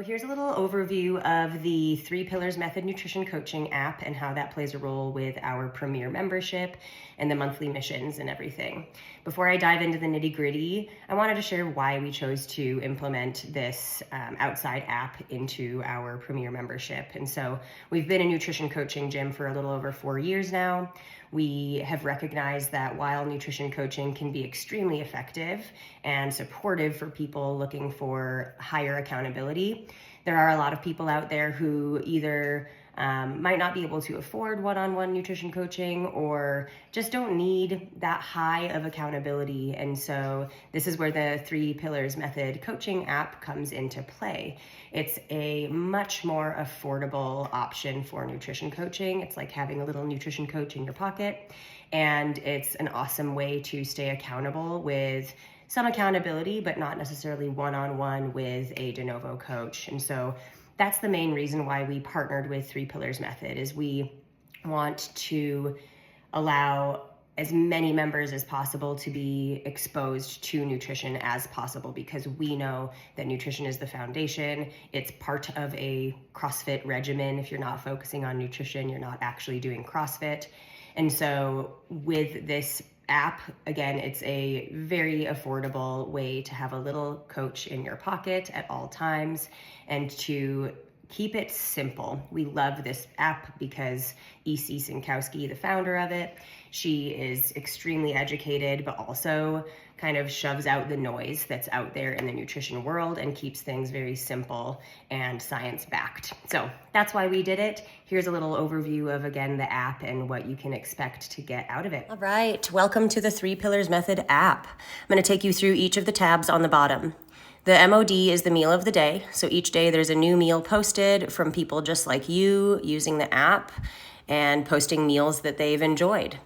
Here's a little overview of the 3 Pillars Method Nutrition Coaching app and how that plays a role with our Premier membership and the monthly missions and everything. Before I dive into the nitty-gritty, I wanted to share why we chose to implement this outside app into our Premier membership. And so we've been a nutrition coaching gym for a little over 4 years now. We have recognized that while nutrition coaching can be extremely effective and supportive for people looking for higher accountability, there are a lot of people out there who either might not be able to afford one-on-one nutrition coaching or just don't need that high of accountability. And so this is where the 3 Pillars Method coaching app comes into play. It's a much more affordable option for nutrition coaching. It's like having a little nutrition coach in your pocket, and it's an awesome way to stay accountable with some accountability, but not necessarily one-on-one with a de novo coach. And so that's the main reason why we partnered with 3 Pillars Method, is we want to allow as many members as possible to be exposed to nutrition as possible, because we know that nutrition is the foundation. It's part of a CrossFit regimen. If you're not focusing on nutrition, you're not actually doing CrossFit. And so with this app, again, it's a very affordable way to have a little coach in your pocket at all times and to keep it simple. We love this app because E.C. Synkowski, the founder of it, she is extremely educated, but also kind of shoves out the noise that's out there in the nutrition world and keeps things very simple and science-backed. So that's why we did it. Here's a little overview of, again, the app and what you can expect to get out of it. All right, welcome to the 3 Pillars Method app. I'm going to take you through each of the tabs on the bottom. The MOD is the meal of the day. So each day there's a new meal posted from people just like you using the app and posting meals that they've enjoyed.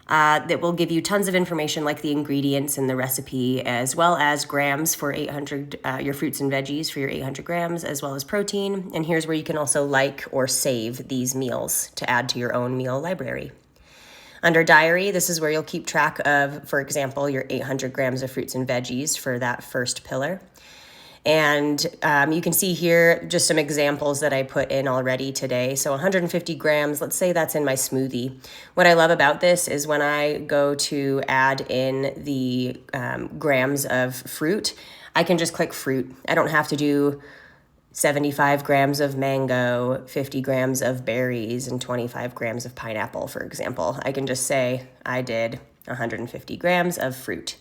That will give you tons of information like the ingredients and the recipe, as well as grams for 800, your fruits and veggies for your 800 grams, as well as protein. And here's where you can also like or save these meals to add to your own meal library. Under diary, this is where you'll keep track of, for example, your 800 grams of fruits and veggies for that first pillar. And you can see here just some examples that I put in already today. So 150 grams, let's say that's in my smoothie. What I love about this is when I go to add in the grams of fruit, I can just click fruit. I don't have to do 75 grams of mango, 50 grams of berries, and 25 grams of pineapple, for example. I can just say I did 150 grams of fruit.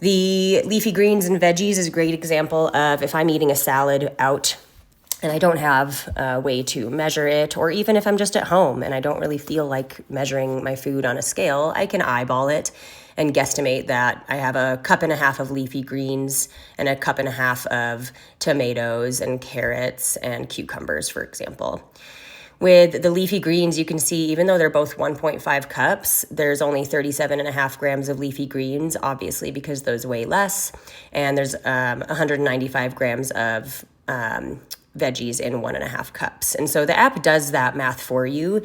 The leafy greens and veggies is a great example of if I'm eating a salad out and I don't have a way to measure it, or even if I'm just at home and I don't really feel like measuring my food on a scale, I can eyeball it and guesstimate that I have a cup and a half of leafy greens and a cup and a half of tomatoes and carrots and cucumbers, for example. With the leafy greens, you can see even though they're both 1.5 cups, there's only 37.5 grams of leafy greens, obviously because those weigh less, and there's 195 grams of veggies in 1.5 cups. And so the app does that math for you,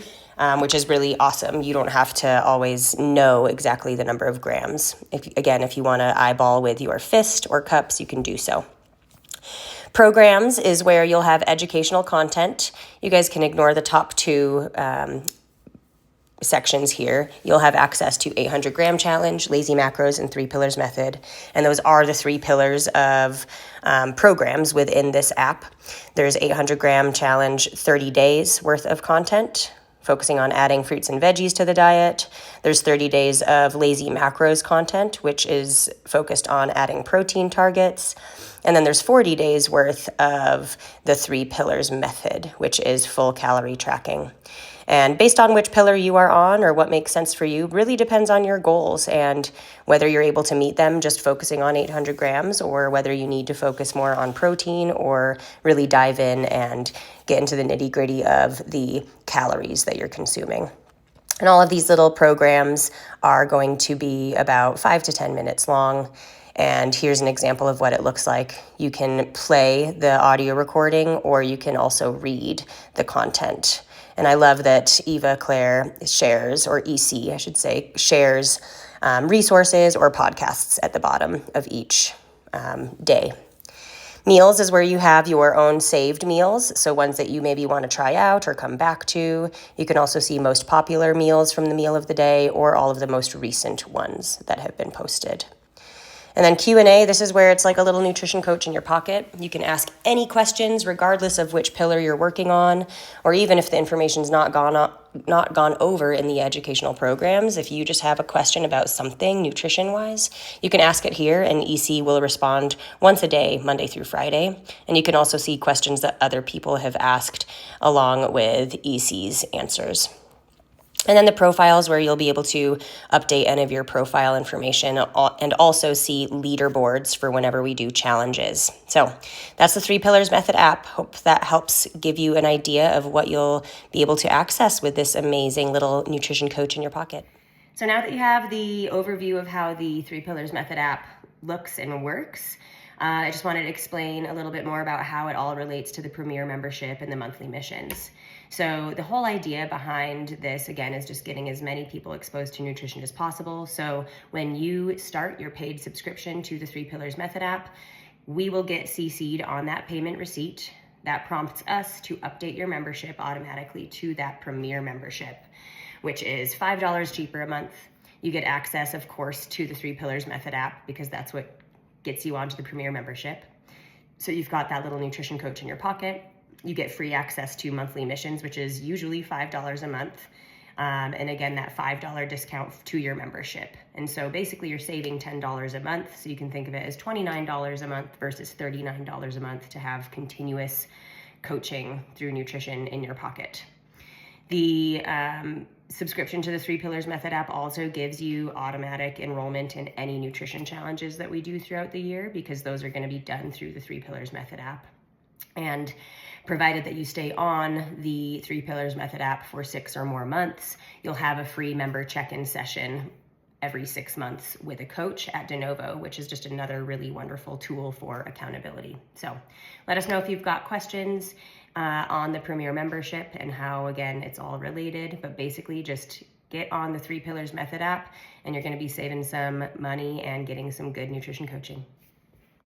which is really awesome. You don't have to always know exactly the number of grams. If you want to eyeball with your fist or cups, you can do so. Programs is where you'll have educational content. You guys can ignore the top 2 sections here. You'll have access to 800 gram challenge, lazy macros, and 3 Pillars Method. And those are the 3 pillars of programs within this app. There's 800 gram challenge, 30 days worth of content, focusing on adding fruits and veggies to the diet. There's 30 days of lazy macros content, which is focused on adding protein targets. And then there's 40 days worth of the 3 Pillars Method, which is full calorie tracking. And based on which pillar you are on or what makes sense for you really depends on your goals and whether you're able to meet them just focusing on 800 grams or whether you need to focus more on protein or really dive in and get into the nitty-gritty of the calories that you're consuming. And all of these little programs are going to be about 5 to 10 minutes long. And here's an example of what it looks like. You can play the audio recording or you can also read the content. And I love that Eva Claire shares, or EC, I should say, shares resources or podcasts at the bottom of each day. Meals is where you have your own saved meals, so ones that you maybe want to try out or come back to. You can also see most popular meals from the meal of the day or all of the most recent ones that have been posted. And then Q&A, this is where it's like a little nutrition coach in your pocket. You can ask any questions regardless of which pillar you're working on, or even if the information's not gone over in the educational programs. If you just have a question about something nutrition-wise, you can ask it here, and EC will respond once a day, Monday through Friday. And you can also see questions that other people have asked along with EC's answers. And then the profiles, where you'll be able to update any of your profile information and also see leaderboards for whenever we do challenges. So that's the 3 Pillars Method app. Hope that helps give you an idea of what you'll be able to access with this amazing little nutrition coach in your pocket. So now that you have the overview of how the 3 Pillars Method app looks and works, I just wanted to explain a little bit more about how it all relates to the Premier membership and the monthly missions. So the whole idea behind this, again, is just getting as many people exposed to nutrition as possible. So when you start your paid subscription to the 3 Pillars Method app, we will get CC'd on that payment receipt. That prompts us to update your membership automatically to that Premier membership, which is $5 cheaper a month. You get access, of course, to the 3 Pillars Method app, because that's what gets you onto the Premier membership. So you've got that little nutrition coach in your pocket. You get free access to monthly missions, which is usually $5 a month. And again, that $5 discount to your membership. And so basically you're saving $10 a month. So you can think of it as $29 a month versus $39 a month to have continuous coaching through nutrition in your pocket. The subscription to the 3 Pillars Method app also gives you automatic enrollment in any nutrition challenges that we do throughout the year, because those are going to be done through the 3 Pillars Method app. And provided that you stay on the 3 Pillars Method app for 6 or more months, you'll have a free member check-in session every 6 months with a coach at DeNovo, which is just another really wonderful tool for accountability. So let us know if you've got questions on the Premier membership and how, again, it's all related. But basically just get on the 3 Pillars Method app and you're going to be saving some money and getting some good nutrition coaching.